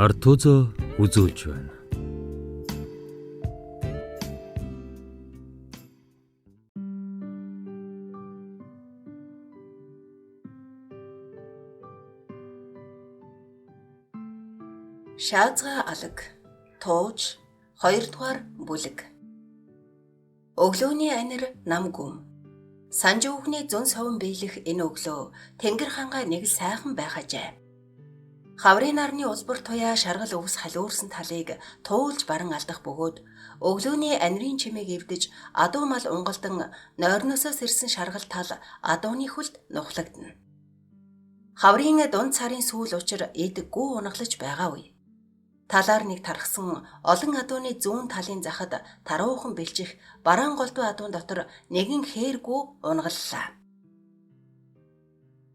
ард түзөө үзүүлж байна. Шаазгай алаг тууж 2 дугаар бүлэг. Өглөөний анир нам гүм. Санжуугны зүүн совон биелэх энэ өглөө Тэнгэр хангаа нэг л сайхан байхажээ. Хаврын нарны улбар туяа шаргал өвс халиурсан талыг туулж баран алдах бөгөөд өглөөний анирын чимээг эвдэж адуу мал унгалдан нойрносоос ирсэн шаргал тал адууны хөлд нухлагдана. Хаврын дунд сарын сүүл учир эдггүй унаглаж байгаа үе. Талаар нэг тархсан олон адууны зүүн талын захад таруухан бэлчих бараан голдуу адуун дотор нэгэн хээргүй унгаллаа.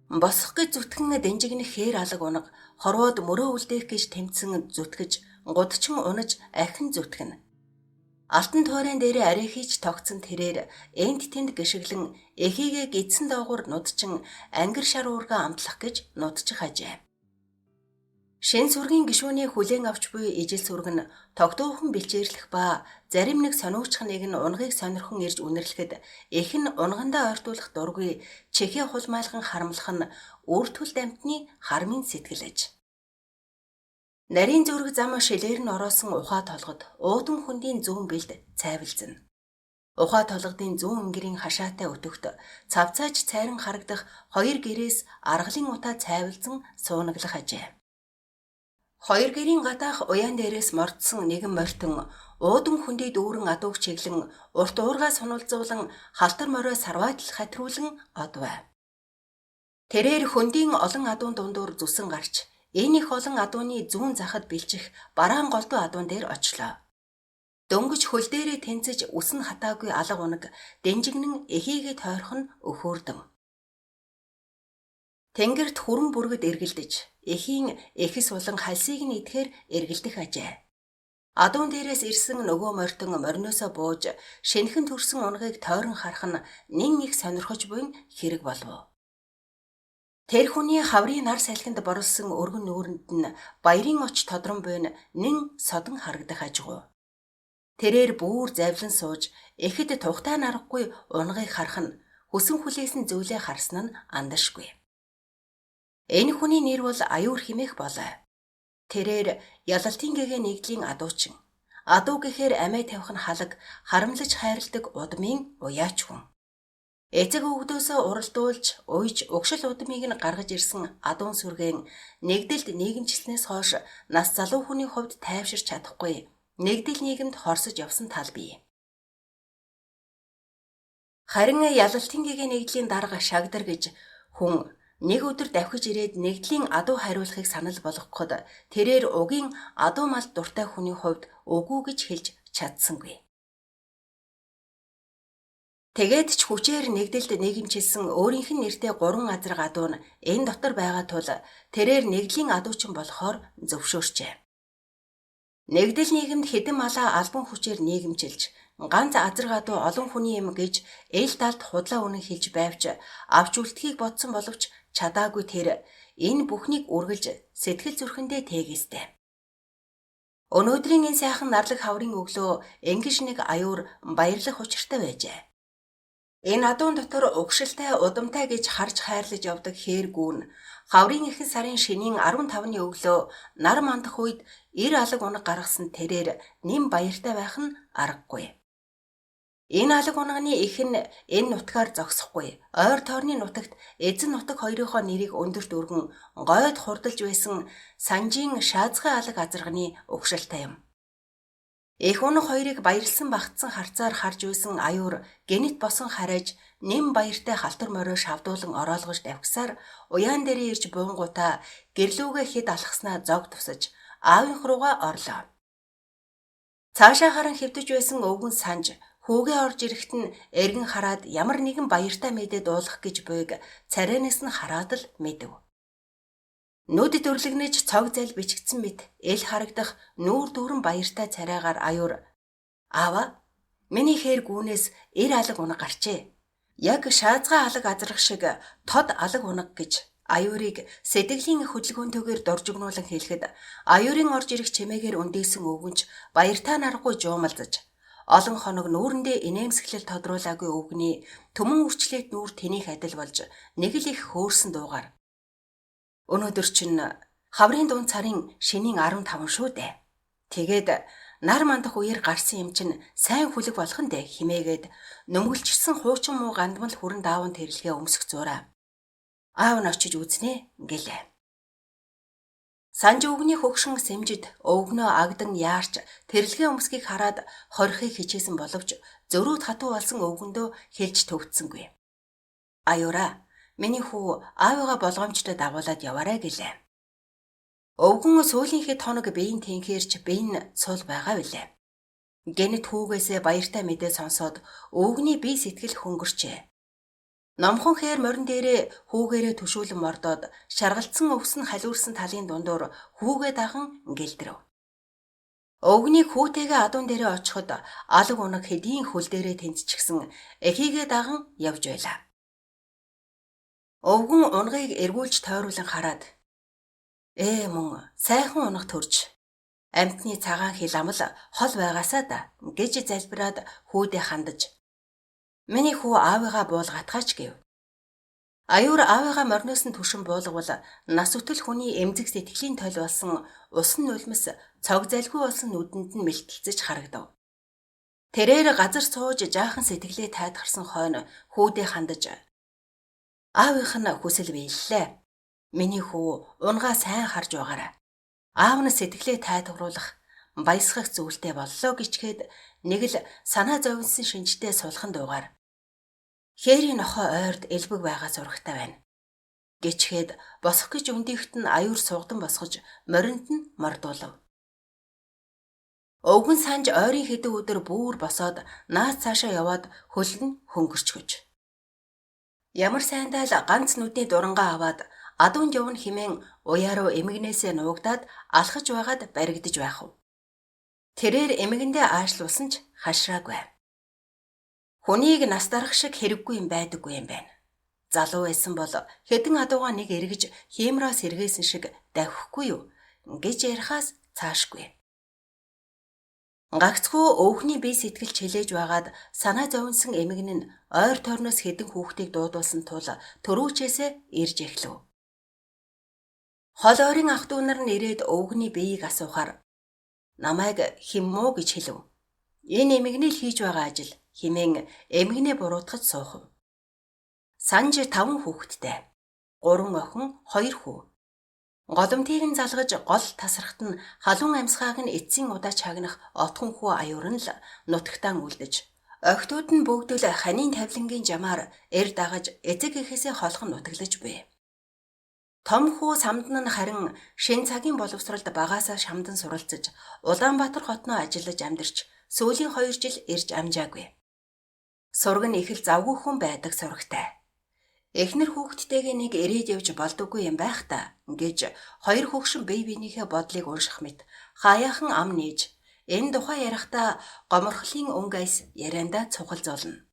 Босох гэж зүтгэн дэнжигнэх хээр алаг унаг хорвоод мөрөө үлдээх гэж тэмцэн зүтгэж гудчин унаж ахин зүтгэнэ. Алтан туурайн дээр арай хийж тогтсон тэрээр энд тэнд гიშгэлэн эхийгээ гидсэн доогуур нудчин ангир шар уурга амтлах гэж нудчих ажээ. Шин сүргийн гишүүний хүлээн авч буй ижил сүрг нь тогтуухан бэлчээрлэх ба зарим нэг сониучх нэг нь унгыг сонирхон ирж үнэрлэхэд их нь унгандаа ойртуулах дургүй чихээ хулмайлган харамлах нь үр түл дамтны хармын сэтгэлэж. Нарийн зүрэг зам шилээр нь ороосон ухаа толгод уудам хөндийн зүүн бэлд цайвалзна. Ухаа толгодын зүүн өнгөрийн хашаатай өтөгт цавцааж цайран харагдах хоёр гэрээс аргалын утаа цайвалзан суунаглах ажээ. Хоёр гэрийн гатаах уян дээрээс мордсон нэгэн морьтон уудам хөндий дүүрэн адууг чиглэн урт уургаа сунуулзуулан халтар морио сарваатал хатруулан одваа. Тэрээр хөндийн олон адуун дундуур зүсэн гарч энэ их олон адууны зүүн захад бэлчих бараан голдуу адуун дээр очлоо. Дөнгөж хөл дээрээ тэнцэж үсэн хатаагүй алга унаг дэнжигнэн эхийгээ тойрхон өхөөрдөв. Тэнгэрт хүрэн бүргэд эргэлдэж эхийн эхэс улан хальсыг нь идэхээр эргэлдэх ажээ. Адуун дээрээс ирсэн нөгөө морьтон морниосоо бууж шинхэн төрсөн унгыг тойрон харах нь нэн их сонирхож буйн хэрэг болов. Тэр хүний хаврын нар салхинд борлсон өргөн нүүрэнд нь баярын оч тодрон буйн нэн содон харагдах ажгүй. Тэрээр бүүр завлан сууж эхэд тухтай нарахгүй унгыг харах нь хүсэн хүлээсэн зүйлээ харсан нь андашгүй. Энэ хүний нэр бол аюур химэх болоо. Тэрээр ялалтын гэгээ нэгдлийн адуучин. Адуу гэхээр амиа тавих нь халаг, харамлаж хайрладаг удмын уяач хүн. Эцэг өвгдөөсөө уралдуулж, уйж, угшил удмыг нь гаргаж ирсэн адуун сүргэн нэгдэлд нийгэмчлснээс хойш нас залуу хүний хувьд тайвширч чадахгүй, нэгдэл нийгэмд хорсож явсан тал бий. Харин ялалтын гэгээ нэгдлийн дарга шагдар гэж хүн нэг өдөр давхиж ирээд нэгдлийн адуу хариулахыг санал болгоход тэрээр угийн адуу мал дуртай хүний хувьд үгүй гэж хэлж чадсангүй. Тэгээд ч хүчээр нэгдэлд нийгэмчилсэн өөрийнх нь нэртэй 3 азраг адуу нь энэ дотор байгаа тул тэрээр нэгдлийн адуучин болохоор зөвшөөрчээ. Нэгдэл нийгэмд хэдэн малаа албан хүчээр нийгэмчилж ганц азраг адуу олон хүний юм гэж эл талд худлаа үнэн хэлж байвч авч үлдэхийг бодсон боловч чадаагүй тэр энэ бүхнийг үргэлж сэтгэл зүрхэндээ тээгээстэй. Өнөөдрийн энэ сайхан нарлаг хаврын өглөө ингэж нэг аюур баярлах учиртай байжээ. Энэ адуун дотор угшилтай удамтай гэж харж хайрлаж явдаг хээргүүн хаврын ихэнх сарын шинийн 15-ны өглөө нар мандах үед ир алаг унаг гаргасан тэрээр нэм баяртай байх нь аргагүй. Энэ алаг унганы их нь энэ нутгаар зогсохгүй. Ойр тойрны нутагт эзэн нутаг хоёрынхоо нэрийг өндөрт өргөн гойд хурдалж байсан Санжийн Шаазгай алаг азарганы угшилтай юм. Эх унаг хоёрыг баярлсан багтсан харцаар харж байсан аюур гэнэт босон харайж нэм баяртай халтар морио шавдуулан ороолгож давхсаар уяан дээрээ ирж буунгуудаа гэрлүүгээ хэд алхаснаа зог тусаж аавынх руугаа орлоо. Цаашаа харан хэвтэж байсан өвгөн санж хүүгээ орж ирэхэд нь эргэн хараад ямар нэгэн баяртай мэдээ дуулах гэж буйг царайнаас нь хараад л мэдэв. Нүд дөрлөгнөж цог зал бичигдсэн мэт эл харагдах нүүр дүүрэн баяртай царайгаар аюур аава миний хээр гүүнээс эр алаг унаг гарчээ. Яг Шаазгай алаг азрах шиг тод алаг унаг гэж аюурыг сэтгэлийн хөдөлгөөнтэйгээр доржигнуулан хэлэхэд аюурын орж ирэх чимээгээр үндийсэн өвгөнч баяртай наргагүй жуумалзаж олон хоног нүүрэндээ инээмсэглэл тодруулаагүй өвгний төмөн үрчлээд нүүр тэнийг адил болж нэг л их хөөрсөн дуугаар өнөөдөр чинь хаврын дунд царын шинийн 15 шүү дээ. Тэгээд нар мандах үеэр гарсан юм чинь сайн хүлэг болох нь дээ химээгээд нөмгөлчсөн хуучин муу гандмал хүрэн даавн тэрэлгээ өмсөх зураа. Аав нь очиж үзнэ гэлээ. Санж өвгний хөгшин сэмжид өвгнөө агдан яарч тэрэлгээ өмсгийг хараад хорихыг хичээсэн боловч зөрүүд хатуу болсон өвгөндөө хэлж төвдсөнгүй. Аюура, миний хүү аавыгаа болгоомжтой дагуулад яваарай гэлээ. Өвгөн сүүлийнхээ тоног биеийн тэнхээрч биеийн сул байгаа билээ. Гэнэт хүүгээсээ баяртай мэдээ сонсоод өвгний бие сэтгэл хөнгөрчээ. Номхон хээр морин дээрээ хүүгээрээ төшүүлэн мордоод шаргалцсан өвс нь халиурсан талын дундуур хүүгээ дахан гэлдрэв. Өвгний хүүтэйгээ адуун дээрээ очиход алг унаг хэдийн хөл дээрээ тэнцчихсэн эхийгээ даган явж байлаа. Өвгөн унгыг эргүүлж тойруулан хараад мөн сайхан унах төрж амтны цагаан хил амл хол байгаасаа да гэж залбираад хүүдээ хандаж миний хүү аавыгаа буулгатгаач гэв. Аюур аавыгаа морноос нь түшин буулгавал нас үтэл хүний эмзэг сэтгэлийн тойл болсон усан нулимс цог залгүй болсон нүдэнд нь мэлтэлцэж харагдав. Тэрээр газар сууж жаахан сэтгэлээ тайдгарсан хойно хүүдээ хандаж аавынх нь хүсэл биеллээ. Миний хүү унгаа сайн харж байгаарай. Аав нь сэтгэлээ тайдгаруулах баясгах зүйлтэй боллоо гिचгээд нэг л санаа зовнсон шинжтэй сулхан дуугаар хээрийн нохоо ойрд элбэг байгаа зурагтай байна. Гिचгээд босох гэж өндийхт нь аюур сугдан босгож моринд нь мордуулав. Өвгөн санж ойрын хэдэн өдөр бүүр босоод наад цаашаа яваад хөл нь хөнгөрчгөж. Ямар сайндаа л ганц нүдний дурангаа аваад адуунд явна хэмээн уяаруу эмгэнээсээ нуугдаад алхаж байгаад баригдаж байх вэ. Тэрээр эмгэндээ аашлуулсан ч хашраагүй. Хүнийг нас дарах шиг хэрэггүй юм байдаггүй юм байна. Залуу байсан бол хэдэн адуугаа нэг эргэж хиймраас эргээсэн шиг давхихгүй юу гэж ярихаас цаашгүй. Гагцхүү өвхний бие сэтгэл чилээж байгаад санаа зовнсон эмгэн нь ойр тойрноос хэдэн хүүхдийг дуудуулсан тул төрүүчээсээ ирж эхлэв. Хол ойрын ах дүү нар нь ирээд өвгний биеийг асуухаар намайг хэн муу гэж хэлв. Энэ эмгэний л хийж байгаа ажил хэмээн эмгэнээ буруутгаж суух. Санж 5 хүүхэдтэй. 3 охин, 2 хүү. Голомтыг нь залгаж гол тасрахт нь халуун амьсгааг нь эцсийн удаа чагнах отхон хүү аюур нь л нутагтаан үлдэж. Охтууд нь бүгд л ханийн тавлингийн жамаар эр дагаж эцэг эхээсээ холхон нутаглаж буй. Том хүү самдан нь харин шин цагийн боловсролд багаасаа шамдан суралцаж Улаанбаатар хотноо ажиллаж амьдарч сүүлийн 2 жил ирж амжаагүй. Сураг нь их л завгүй хүн байдаг сурагтай. Эхнэр хүүхдтэйгээ нэг ирээд явж болдоггүй юм байх та гэж 2 хөгшин бие биенийхээ бодлыг унших мэт хаяахан ам нээж энэ тухай ярихдаа гоморхлын өнгөйс яриандаа цухалзуулна.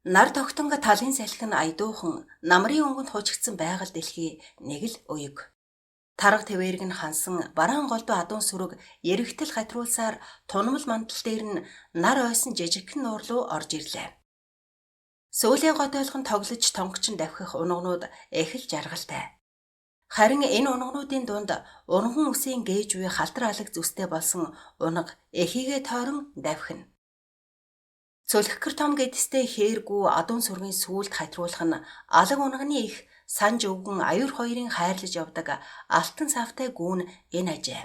Нар тогтонго талын салхин айдуухан намрын өнгөнд хучигдсан байгаль дэлхий нэг л уяг. Тарга твэрг нь хансан бараан голдуу адуун сүрэг эрэгтэл хатруулсаар тунамл мандал дээр нь нар ойсон жижигхэн нуур руу орж ирлээ. Сүүлийн готойлхон тоглож тонгочин давхих унгнууд их л жаргалтай. Харин энэ унгнуудын дунд урган үсийн гээж буй халтар алаг зүстэй болсон унга эхийгээ тойрон давхина. Цөлхгэр том гэдэстэй хээргүү адуун сүргийн сүулт хатруулах нь алаг унганы их санж өвгөн аюур хоёрын хайрлаж явдаг алтан савтай гүүн энэ ажээ.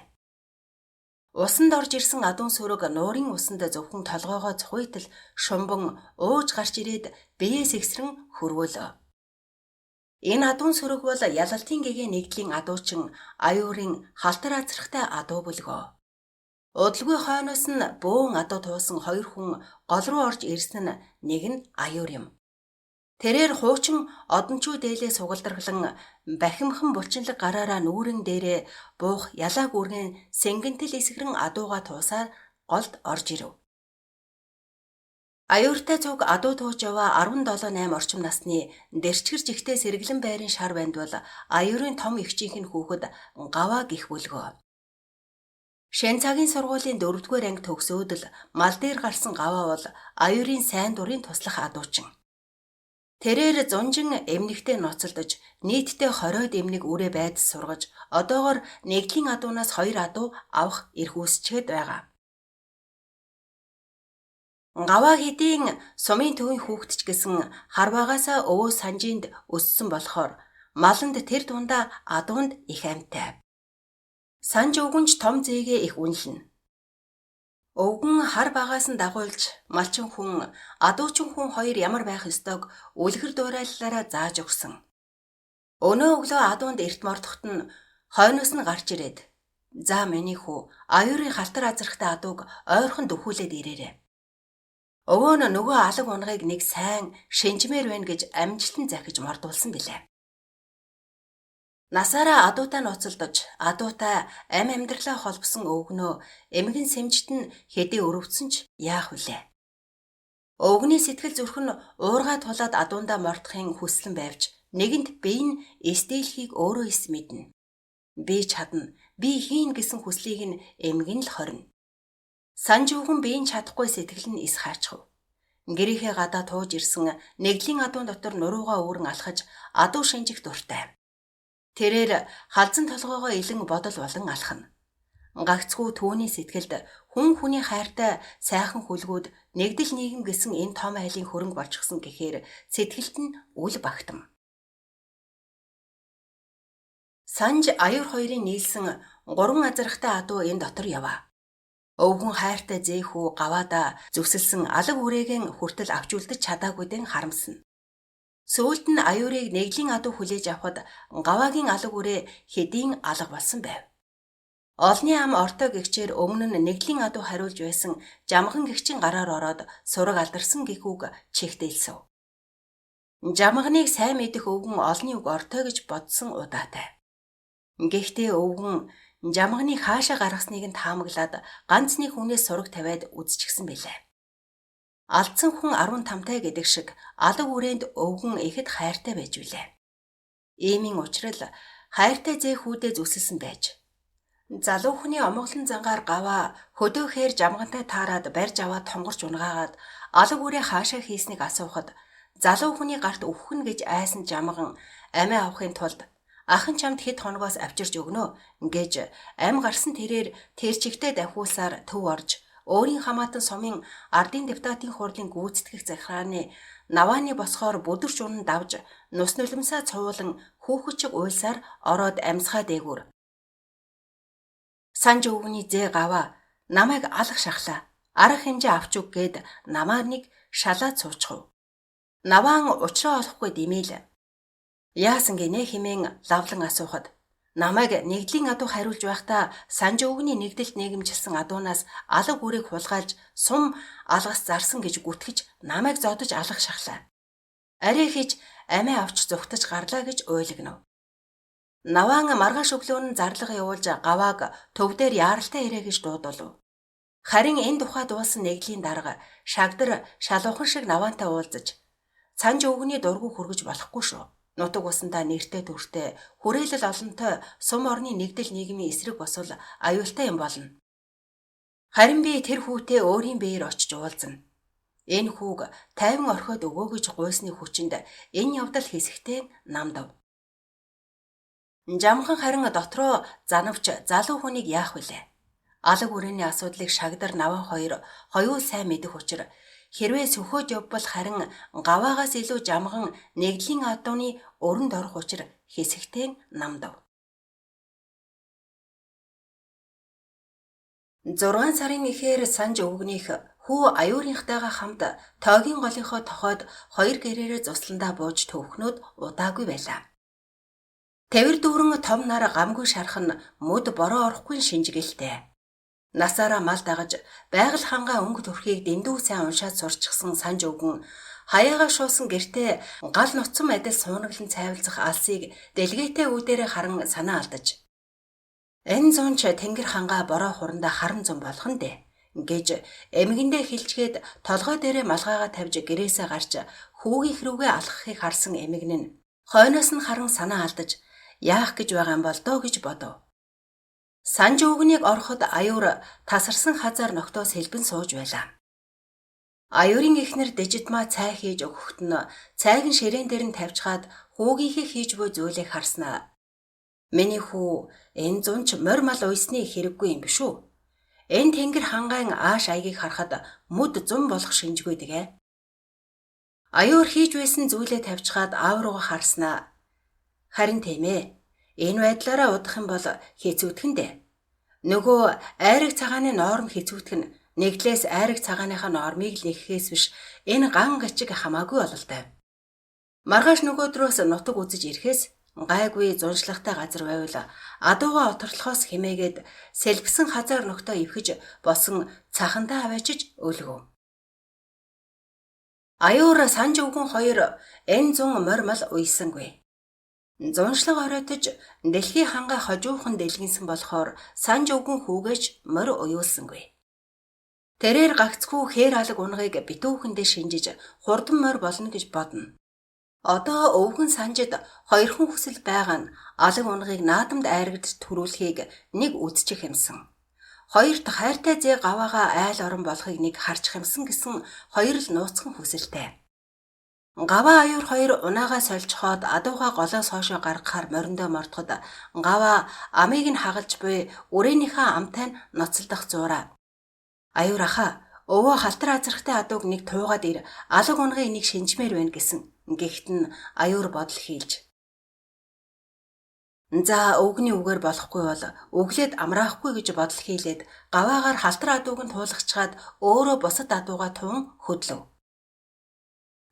Усанд орж ирсэн адуун сүрэг нуурын усанд зөвхөн толгоогоо цухуйтал шумбан ууж гарч ирээд биеэс ихсрэн хөрвөлөө. Энэ адуун сүрэг бол ялалтын гэгээ нэгдлийн адуучин аюурын халтар азрахтай адуу бүлгөө. Удалгүй хойноос нь бөөн адуу туусан 2 хүн гол руу орж ирсэн нь нэг нь аюур юм. Тэрээр хуучин одончуу дээлээ сугалдарглан бахимхан булчинлаг гараараа нүүрэн дээрээ буух ялаа гүргэн сэнгэнтэл эсгэрэн адууга туусаар голд орж ирэв. Аюуртай цуг адуу тууж яваа 17-8 орчим насны дэрчгэр жигтэй сэргэлэн байрын шар банд бол аюурын том эгчийнх нь хүүхэд Гаваа гих бүлгөө. Шэн цагийн сургуулийн 4-р анги төгсөөд л мал дээр гарсан Гаваа бол аюурын сайн дурын туслах адуучин. Тэрээр зунжин эмнэгтэй ноцолдож нийтдээ 20 эмнэг үрээ байдас сургаж одоогоор нэгдлийн адуунаас 2 адуу авах эрх үүсчихэд байгаа. Гаваа хэдийн сумын төвийн хүүхэд ч гэсэн харваагаасаа өвөө санжинд өссөн болохоор маланд тэр дундаа адуунд их амьтай. Санж өвгөнч том зээгээ их үнэлнэ. Өвгөн хар багаас нь дагуулж малчин хүн, адуучин хүн хоёр ямар байх ёстойг үлгэр дуурайллаараа зааж өгсөн. Өнөө өглөө адуунд эрт мордоход нь хойноос нь гарч ирээд "За миний хүү, аюурын халтар азрахтай адууг ойрхон дөхүүлээд ирээрэй. Өвөө нь нөгөө алаг унгыг нэг сайн шинжмээр байна" гэж амжилтан захиж мордуулсан билээ. Насаараа адуутай ноцолдож, адуутай амь амьдралаа холбосон өвгнөө эмгэн сэмжит нь хэдий өрөвдсөн ч яах вүлээ. Өвгний сэтгэл зүрх нь уургаа тулаад адуундаа мордохын хүслэн байвч нэгэнт бие нь эсдэлхийг өөрөө эс мэднэ. Би чадна, би хийн гэсэн хүслийг нь эмгэн л хорно. Санж өвгөн биеийн чадахгүй сэтгэл нь эс хаачхав. Гэрийнхээ гадаа тууж ирсэн нэгдлийн адуун дотор нуруугаа өөрөн алхаж адуу шинжих дуртай. Тэрээр халзан толгоогоо илэн бодол болон алхана. Гагцгүй түүний сэтгэлд хүн хүний хайртай сайхан хүлгүүд нэгдэл нийгэм гэсэн энэ том айлын хөрөнгө болчихсон гэхээр сэтгэлд нь үл багтам. Санж аюур хоёрын нийлсэн 3 азрахтай адуу энэ дотор яваа. Өвгөн хайртай зэхүү Гаваада зүсэлсэн алаг үрээгэн хүртэл авч үлдэж чадаагүйдэн харамсна. Сүүлд нь аюурыг нэгдлийн адуу хүлээж авахд Гаваагийн алаг үрээ хэдийн алга болсон байв. Олны ам ортой гэгчээр өмнө нь нэгдлийн адуу хариулж байсан жамган гэгчийн гараар ороод сураг алдарсан гихүүг чихтэлсэв. Жамганыг сайн мэдэх өвгөн олны үг ортой гэж бодсон удаатай. Гэхдээ өвгөн жамганыг хаашаа гаргасныг нь таамаглаад ганц нэг хүнээс сураг тавиад үзчихсэн билээ. Алдсан хүн 15-тай гэдэг шиг алаг үрээнд өвгөн ихэд хайртай байж билээ. Иймийн учрал хайртай зэхүүдээ зүсэлсэн байж. Залуу хүний омголон зангаар Гаваа хөдөөхээр жамгантай таарад барьж аваад тонгорч унгаагаад алаг үрээ хаашаа хийснийг асуухад залуу хүний гарт өвхөн гэж айсан жамган амиа авахын тулд "Ахын чамд хэд хоногоос авчирч өгнө" гэж ам гарсан тэрээр тэр чигтээ давхуулсаар төв орж өөрийн хамаатан сумын ардын депутатын хурлын гүйцэтгэх захирааны навааны босхоор бүдэрч унан давж нус нулимсаа цуулан хүүхэд чиг уйлсаар ороод амьсгаа дээгүүр. Санж өвгний зээ Гаваа намайг алах шахлаа. Арга хэмжээ авч өг гээд намаар нэг шалаад суучихв. Наваан учраа олохгүй димээл. Яасан гинэ хэмээн лавлан асуухад намайг нэгдлийн адуу хариулж байхдаа санж өвгний нэгдэлт нийгэмжилсэн адуунаас алаг үрийг хулгайлж сум алгас зарсан гэж гүтгэж намайг зодож алах шахлаа. Арай хийж амиа авч зүгтэж гарлаа гэж уйлгнав. Наваан маргааш өглөө нь зарлага явуулж Гавааг төв дээр яаралтай ирээ гэж дуудулв. Харин энэ тухай дуулсан нэгдлийн дарга шагдар шалуухан шиг наваантай уулзаж санж өвгний дургу хүргэж болохгүй шүү. Нутаг усандаа нэртэй төртэй хүрээлэл олонтой сум орны нэгдэл нийгмийн эсрэг босвол аюултай юм болно. Харин би тэр хүүтэй өөрийн биеэр очиж уулзна. Энэ хүүг тайван орхиод өгөө гэж гуйсны хүчинд энэ явдал хэсэгтэй намдав. Жамхан харин дотроо занавч залуу хүнийг яах вүлээ? Алаг үрээний асуудлыг шагдар наваа хоёр хоёул сайн мэдэх учраа хэрвээ сөхөөж явбал харин Гаваагаас илүү жамган нэгдлийн адууны өрөнд орох учраа хэсэгтэй намдав. 6 сарын эхээр санж өвгнийх хүү аюурынхтайгаа хамт тоогийн голынхоо тохойд 2 гэрээрээ цусландаа бууж төвхнөд удаагүй байлаа. Тавир дүүрэн том нар гамгүй шархан мөд бороо орохгүй шинжгэлтэй. Насаараа мал дагаж байгаль хангаа өнгө төрхийг дэндүү сайн уншаад сурчсан санж өвгөн хаяагаа шуусан гэртээ гал нуцсан адил суунаглан цайвалцах алсыг дэлгээтэй үүдээрээ харан санаа алдаж. Энэ зунч тэнгэр хангаа бороо хурандаа харан зун болгон дээ гэж эмгэндээ хэлжгээд толгой дээрээ малгайгаа тавьж гэрээсээ гарч хүүгийнх рүүгээ алхахыг харсан эмгэн нь хойноос нь харан санаа алдаж яах гэж байгаа юм бол доо гэж бодов. Санж өвгнийг ороход аюур тасарсан хазаар ногтоос хэлбэн сууж байлаа. Аюурын эхнэр дижитмаа цай хийж өгөхт нь цайг нь ширээн дээр нь тавьчихаад хүүгийнхээ хийж буй зүйлийг харснаа. Миний хүү энэ зунч морь мал уйсны хэрэггүй юм биш үү? Энэ тэнгэр хангаан ааш аягийг харахад мөд зум болох шинжгүй дэгэ. Аюур хийж байсан зүйлээ тавьчихаад аав руугаа харснаа. Харин тийм ээ. Энэ байдлаараа удах юм бол хэцүүдхэн дээ. Нөгөө айраг цагааны норм хэцүүдх нь нэглээс айраг цагааныхаа нормыг л нэхэхээс биш энэ ган гачиг хамаагүй бололтой. Маргааш нөгөөдрөөс нутаг үзэж ирэхээс гайгүй зуншлагтай газар байвал адууга оторлохоос хэмээгээд сэлбсэн хазаар ногтоо ивхэж босон цахандаа аваачиж өлгөв. Аюур санж өвгөн хоёр энэ зун мормол уйсангүй. Зуншлаг оройтож дэлхий хангай хожуухан дэлгэнсэн болохоор санж өвгөн хүүгэж морь уюулсангүй. Тэрээр гагцгүй хээр алаг унгыг битүүхэндээ шинжиж хурдан морь болно гэж бодно. Одоо өвгөн санжид хоёрхан хүсэл байгаа нь алаг унгыг наадамд айрагдж төрүүлэхийг нэг үзчих юмсан. Хоёрт хайртай зээ гаваагаа айл орон болохыг нэг харчих юмсан гэсэн хоёр л нууцхан хүсэлтэй. Гаваа аюур хоёр унаагаа сольчхоод адууга голоос хоошоо гаргахаар мориндоо мортоход гаваа амийг нь хагалж буй үрээнийхээ амтай нь ноцолдох зуураа. Аюур аха өвөө халтар азрахтай адууг нэг туугаад ир алаг унгыг нэг шинжмээр байна гэсэн. Гэхдээ нь аюур бодол хийлж. За өвгний үгээр болохгүй бол өглөөд амраахгүй гэж бодол хийлээд гаваагаар халтар адууг нь туулгачаад өөрөө бусад адууга туун хөдлөв.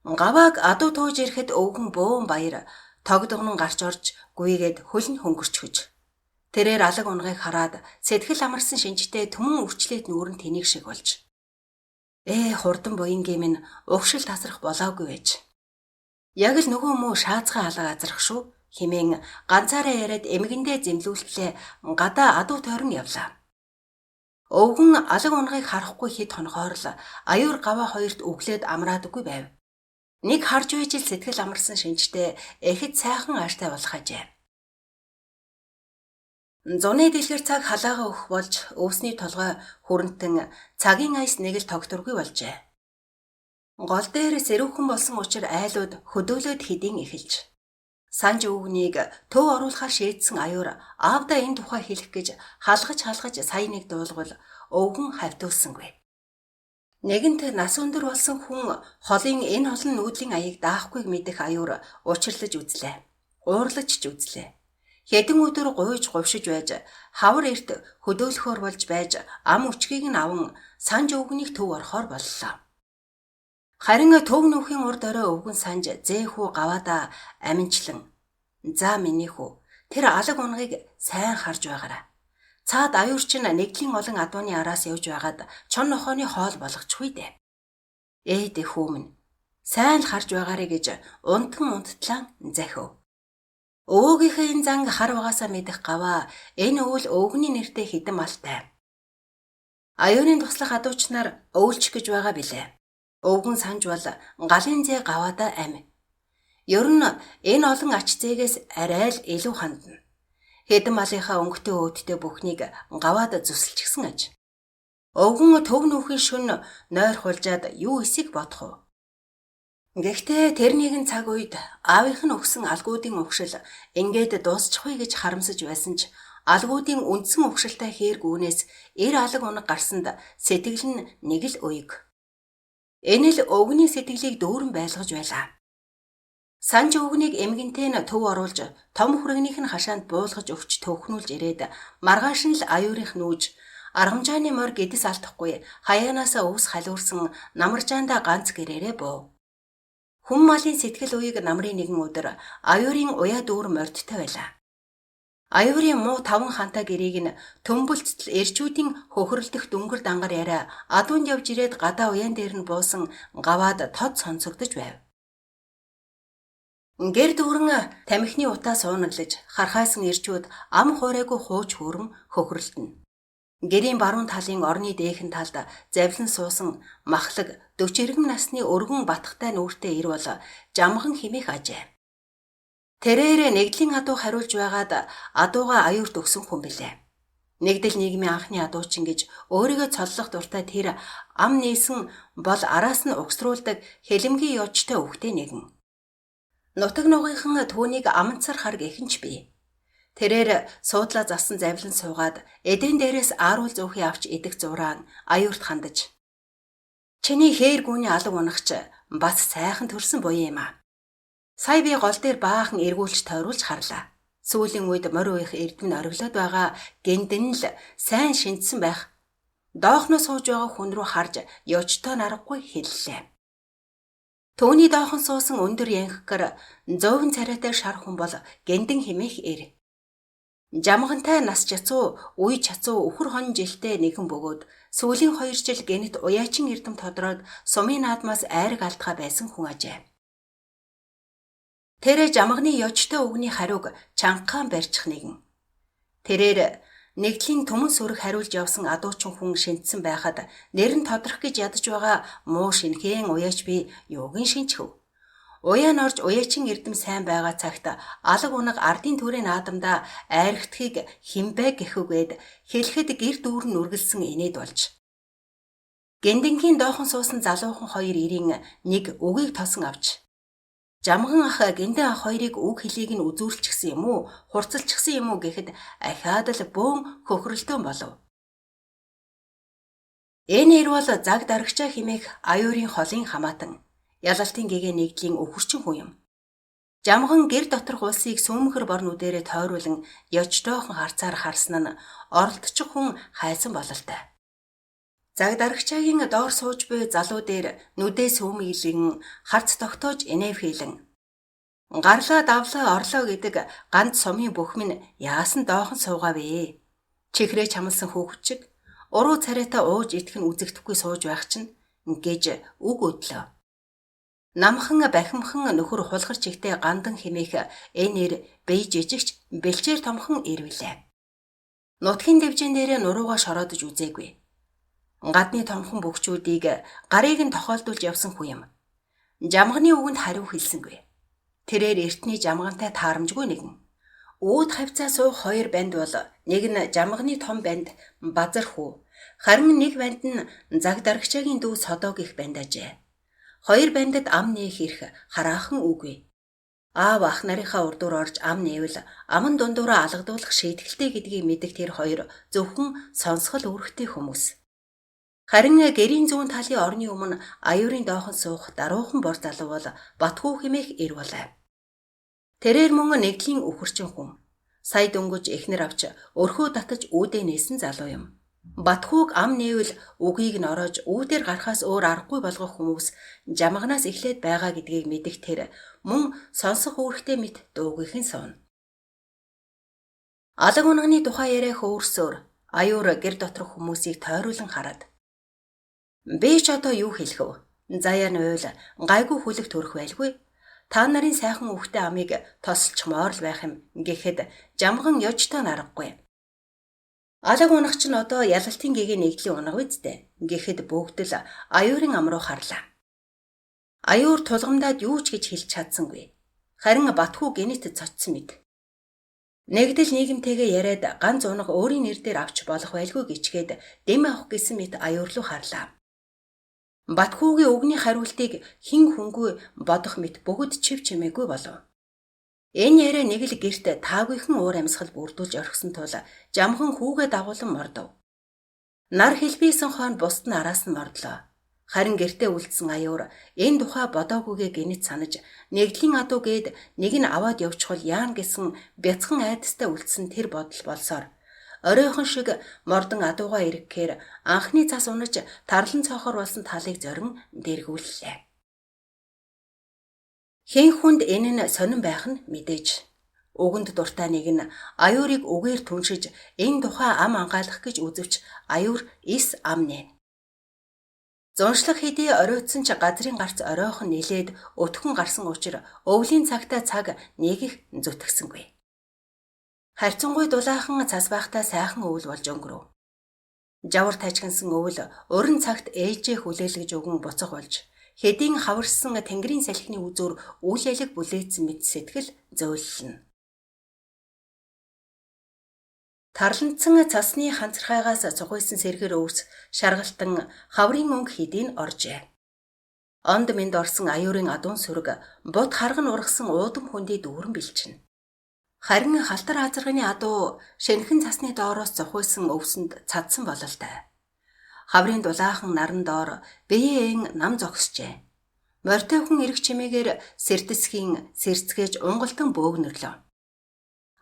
Гавааг адуу тууж ирэхэд өвгөн бөөн баяр тогдгонон гарч орж гүйгээд хөлн хөнгөрчхөж. Тэрээр алаг унгыг хараад сэтгэл амарсан шинжтэй түмэн үрчлээд нүүрэн тэнийг шиг болж. Хурдан буянгийн минь угшил тасрах болоогүй байж. Яг л нөгөө муу шаацхан алга азрах шүү хэмээн ганцаараа яриад эмгэндээ зэмлүүлтлээ гадаа адуу тойрон явлаа. Өвгөн алаг унгыг харахгүй хэд хонохоор л аюур гаваа хоёрт өглөөд амраадаггүй байв. Нэг харж үйж ил сэтгэл амарсан шинжтэй эхэд сайхан ааштай болох ажээ. Зуны дэлгэр цаг халаагаа өгөх болж өвсний толгой хүрэнтэн цагийн айс нэг л тогтворгүй болжээ. Гол дээр сэрүүхэн болсон учраас айлууд хөдөөлөд хэдийн эхэлж. Санж өвгнийг төв оруулахаар шийдсэн аюур аавдаа энэ тухай хэлэх гэж халгаж сая нэг дуулгал өвгөн хавтуулсангүй. Нэгэнт нас өндөр болсон хүн холын энэ олон нүүдлийн аяыг даахгүйг мэдэх аюур учирлаж үзлээ. Уурлаж ч үзлээ. Хэдэн өдөр гуйж говшиж байж хавар эрт хөдөөлөхөөр болж байж ам өчгийг нь аван санж өвгнийг төв орохоор боллоо. Харин төв нүүхийн урд орой өвгөн санж зэхүү гаваада аминчлан. За миний хүү тэр алаг унгыг сайн харж байгаарай. Цаад аюур чинь нэгдлийн олон адууны араас явж байгаад чон нохооны хоол болгочихгүй дээ. Дэ хүү минь сайн л харж байгаарэ гэж унттлан захив. Өвгийнхээ энэ занг хар угаасаа мэдэх гаваа энэ өвөл өвгний нэртэй хідэн малтай. Аюурын туслах адуучнаар өвлчих гэж байгаа билээ. Өвгөн санж бол галын зээ гаваада ами. Ер нь энэ олон ач зээгээс арай л илүү хандна. Хэдэн малынхаа өнгөтэй өөдтэй бүхнийг гаваад зүсэлчихсэн аж. Өвгөн төв нүүхийн шөнө нойр хулжаад юу эсийг бодох вэ? Гэхдээ тэр нэгэн цаг үед аавынх нь өгсөн алгуудын угшил ингээд дуусчихгүй гэж харамсаж байсан ч алгуудын үндсэн угшилтай хээргүүнээс эр алаг унаг гарсанд сэтгэл нь нэг л уйг. Энэ л өвгний сэтгэлийг дүүрэн байлгаж байлаа. Санж өвгнийг эмгэнтэй нь төв оруулж том хүрэгнийх нь хашаанд буулгаж өгч төвхнүүлж ирээд маргааш нь л аюурынх нүүж аргамжааны морь гэдэс алдахгүй хаяанаасаа өвс халиурсан намаржаандаа ганц гэрээрээ буув. Хүн малын сэтгэл үеийг намрын нэгэн өдөр аюурын уяа дүүр мордтой байлаа. Аюурын муу таван хантай гэрээг нь төмбөлцөл эрчүүдийн хөхрөлдөх дүнгэр дангар яриа адуунд явж ирээд гадаа уяан дээр нь буусан гаваад тод сонсогдож байв. Гэр дүүрэн тамхины утаа суунаглаж хархайсан эрчүүд ам хуурайгүй хууч хөрөн хөхрөлдөнө. Гэрийн баруун талын орны дээхэн талд завлан суусан махлаг 40 иргэн насны өргөн батхтай нүүртэй ир бол жамхан химээх ажээ. Тэрээр нэгдлийн адуу хариулж байгаад адууга аюурт өгсөн хүн билээ. Нэгдэл нийгмийн анхны адуучин гэж өөрийгөө цоллох дуртай тэр ам нээсэн бол араас нь угсруулдаг хэлэмгийн ёжтой өвгтэй нэгэн. Нутаг нугынхан түүнийг аманцар хар гэхэнч бий. Тэрээр суудлаа засан завлан суугаад эдэн дээрээс ааруул зөөхий авч идэх зураан аюурт хандаж. Чиний хээр гүний алга унагч бас сайхан төрсөн буяа юм аа. Сая би гол дээр баахан эргүүлж тойруулж харлаа. Сүүлийн үед морь уух эрдэм нь ориглоод байгаа гиндэн л сайн шинжсэн байх. Доохноо сууж байгаа хүн рүү харж ёжтой наргагүй хэллээ. Төвний доохон суусан өндөр янхгар зөөвөн царайтай шар хүн бол гиндэн химээх ир. Жамгантай нас чацуу, үе чацуу өхөр хон жилтэй нэгэн бөгөөд сүүлийн 2 жил гэнэт уяачин эрдэм тодроод сумын наадмаас айраг алдгаа байсан хүн ажээ. Тэр жамганы ёжтой үгний хариуг чангаан барьчих нэгэн. Тэрээр нэгдлийн төмөн сүрэг хариулж явсан адуучин хүн шинжсэн байхад нэр нь тодрох гэж ядаж байгаа муу шинхэн уяач би юугийн шинжхэв. Уяан орж уяачин эрдэм сайн байгаа цагт алга унаг ардын төрийн наадамда айрхтгийг химбэ гэхүгээд хэлэхэд гэр дүүр нь үргэлсэн инээд болж. Гэндэнгийн доохон суусан залуухан 2 ирийн нэг үгийг тосон авч. Жамган ах гиндэн ах хоёрыг үг хэлийг нь үзүүлчихсэн юм уу, хурцалчихсан юм уу гэхэд ахаад л бөөн хөхрөлтөн болов. Энэ ир бол заг дарагчаа химээх аюурын холын хамаатан. Ялалтын гэгээ нэгдлийн өхөрчин хүн юм. Жамган гэр доторх улсыг сүмхэр бор нүдэрээ тойруулан ёжтойхон харцаар харсан нь оролдчих хүн хайсан бололтой. Заг дарагчаагийн доор сууж буй залуу дээр нүдээ сүмиглэн харц тогтоож инэвхийлэн. Гарлаа давлаа орлоо гэдэг ганц сумын бүхмэн яасан доохон суугаа вэ? Чихрээ чамлсан хүүхчиг уруу царайтай ууж идэх нь үзэгдэхгүй сууж байх чинь гэж үг өдлөө. Намхан бахимхан нөхөр хулгар чигтээ гандан химээх энэ ир бие жижигч бэлчээр томхон ирвэлээ. Нутгийн дэвжэн дээр нуруугаа шороодож үзээгүй. Гадны томхон бөхчүүдийг гарыг нь тохиолдуулж явсан хүн юм. Жамганы үгэнд хариу хэлсэнгүй. Тэрээр эртний жамгантай таарамжгүй нэгэн. Үүд хавцаа суух 2 банд бол нэг нь жамганы том банд базар хүү. Харин нэг банд нь заг дарагчаагийн дүү содоо гих банд ажээ. 2 бандад ам нээх ирэх хараахан үгүй. Аав ах нарынхаа урдуур орж ам нээвэл аман дундуураа алгадуулах шийтгэлтэй гэдгийг мэдэх тэр 2 зөвхөн сонсгол үүрэгтэй хүмүүс. Харин гэрийн зүүн талын орны өмнө аюурын доохон суух даруухан бор залуу бол Батхүү хэмээх ир болов. Тэрээр мөн нэгдлийн өхөрчин хүн. Сая дөнгөж эхнэр авч өрхөө татаж үүдээ нээсэн залуу юм. Батхүүг ам нээвэл үгийг нь ороож үүдээр гарахаас өөр аргагүй болгох хүмүүс жамганаас эхлээд байгаа гэдгийг мэдэх тэр мөн сонсох үүрэгтэй мэт дуугийнхэн сууна. Алга унганы тухай яриа хөөрсөөр аюур гэр доторх хүмүүсийг тойруулан хараад. Би ч одоо юу хэлэх вэ? Заяа нь уйл гайгүй хүлэг төрөх байлгүй. Та нарын сайхан үхтэй амийг тосолчмоор л байх юм гэхэд жамган ёжтой наргагүй. Алга унагч нь одоо ялалтын гэгээ нэгдлийн унаг үсттэй гэхэд бүгд л аюурын ам руу харлаа. Аюур тулгамдаад юу ч гэж хэлж чадсангүй. Харин Батхүү гэнэт цоцсон мэд. Нэгдэл нийгэмтэйгээ яриад ганц унаг өөрийн нэр дээр авч болох байлгүй гिचгээд дэм авах гэсэн мэт аюур руу харлаа. Батхүүгийн үгний хариултыг хин хүнгүй бодох мэт бүгд чив чимээгүй болов. Энэ яриа нэг л гэрт таагүйхан уур амьсгал бүрдүүлж орхисон тул жамхан хүүгээ дагуулan мордов. Нар хэлбийсэн хойно бусд нь араас нь мордлоо. Харин гэртээ үлдсэн аюур энэ тухай бодоогүйгээ гинэт санаж нэгдлийн адуу гээд нэг нь аваад явчихвал яан гэсэн бяцхан айдастай үлдсэн тэр бодол болсоор оройхон шиг мордон адуугаа ирэхээр анхны цас унаж тарлан цоохор болсон талыг зорин дэргүүллээ. Хэн хүнд энэ нь сонирн байх нь мэдээж. Үгэнд дуртай нэг нь аюурыг үгээр түншиж энэ тухай ам ангаалах гэж үзвч аюур эс ам нэ. Зуншлах хэдий оройтсон ч газрын гарц оройхон нилээд өтгөн гарсан учраас өвлийн цагтаа цаг нэг их зүтгэсэнгүй. Харьцангуй дулаахан цас байхтай сайхан өвөл болж өнгөрөв. Жавар тажигнсан өвөл уран цагт ээлжээ хүлээлгэж өгөн буцах болж хэдийн хаварсан тэнгэрийн салхины үзүүр үл ялэг бүлээдсэн мэт сэтгэл зөөллөнө. Тарландсан цасны ханцархайгаас цухойсон сэргэр өвс шаргалтан хаврын өнгө хийдийн оржээ. Онд мэнд орсон аюурын адуун сүрэг бут харган ургасан уудам хүндий дүүрэн бэлчинэ. Харин халтар азарганы адуу шэнхэн цасны доороос цухойсон өвсөнд цадсан бололтой. Хаврын дулаахан наран доор биеэн нам зогсжээ. Морьтой хүн эрг чимээгээр сэрдэсхийн сэрцгээж унгалтан бөөгнөрлөө.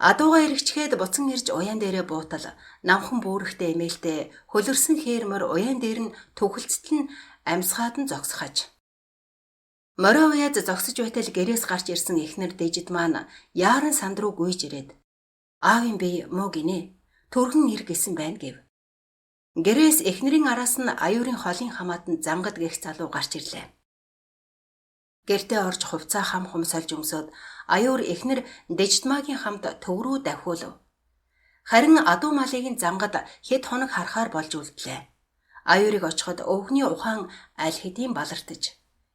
Адууга эргчгээд буцан ирж уян дээрээ буутал намхан бүүрэгтэй эмээлтэй хөлөрсөн хээрмөр уян дээр нь төгөлцтөл нь амьсгаад нь зогсохаж. Морио уяад зогсож байтал гэрээс гарч ирсэн эхнэр дэжид маань яаран санд руу гүйж ирээд аавын бие муу гинэ төргөн ир гэсэн байна гэв. Гэрээс эхнэрийн араас нь аюурын холын хамаатан зангад гэх залуу гарч ирлээ. Гэртээ орж хувцаа хам хумсалж өмсөд аюур эхнэр Дэжидмаагийн хамт төв рүү давхиулв. Харин адуу малыг нь зангад хэд хоног харахаар болж үлдлээ. Аюурыг очиход өвгний ухаан аль хэдийн балартаж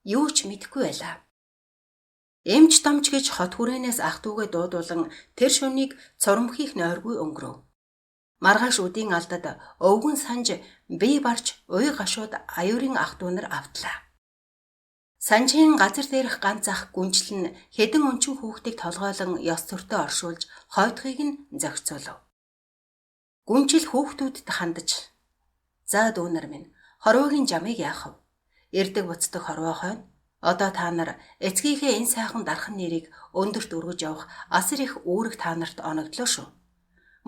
юу ч мэдэхгүй байлаа. Эмч домч гэж хот хүрээнээс ах дүүгээ дуудуулан тэр шөнийг цурамхийг нойргүй өнгөрөв. Маргааш үдийн алдад өвгөн санж бие барж уй гашууд аюурын ах дүү нар автлаа. Санжийн газар дээрх ганц ах гүнжил нь хэдэн өнчин хүүхдийг толгойлон ёс зөртөө оршуулж хойтхыг нь зохицуулв. Гүнжил хүүхдүүдэд хандаж "За дүүнар минь, хорвоогийн жамыг яах вэ? Эрдэг буцдаг хорвоо хойно. Одоо та нар эцгийнхээ энэ сайхан дархан нэрийг өндөрт өргөж явах асар их үүрэг та нарт оногдлоо шүү.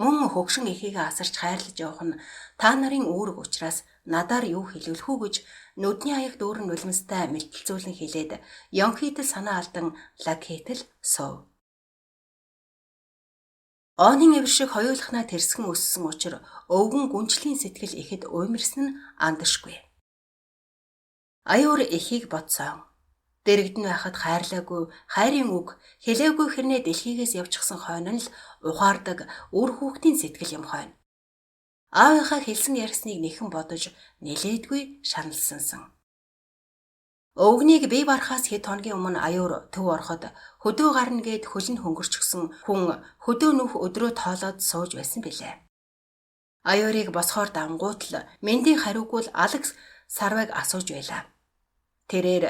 Мөн хөгшин эхийгээ асарч хайрлаж явах нь та нарын үүрэг учраас надаар юу хэлүүлэх үү гэж нүдний аяг дүүрэн нулимстай мэлтэлцүүлэн хэлээд Ёнхитэл санаа алдан Лакхетл суув.Ооны эвэр шиг хоёулахнаа тэрсгэн өссөн учраас өвгөн гүнжлийн сэтгэл ихэд уймарсан нь андашгүй. Аюур эхийг бодсон. Дэрэгдэн байхад хайрлаагүй, хайрын үг хэлээгүй хэрнээ дэлхийгээс явчихсан хойно л ухаардаг үр хүүхдийн сэтгэл юм хойно. Аавынхаа хэлсэн ярьсныг нэхэн бодож нэлээдгүй шаналсансан. Өвгнийг бие барахаас хэд хоногийн өмнө аюур төв ороход хөдөө гарна гэд хөлн хөнгөрчихсөн хүн хөдөө нүх өдрөө тоолоод сууж байсан билээ. Аюурыг босхоор дангуутал мэндийн хариугүй алаг сарвайг асууж байлаа. Тэрээр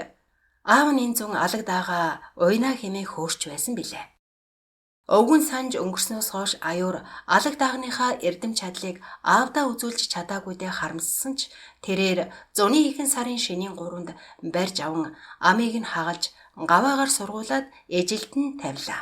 аав нь энэ зүүн алаг даага уйнаа хэмээн хөөрч байсан билээ. Өвгөн санж өнгөрснөөс хойш аюур алаг даагныхаа эрдэм чадлыг аавдаа үзүүлж чадаагүйдээ харамссан ч тэрээр зуны ихэнх сарын шөнийн 3-нд барьж аван амийг нь хагалж гаваагаар сургуулад эжилд нь тавилаа.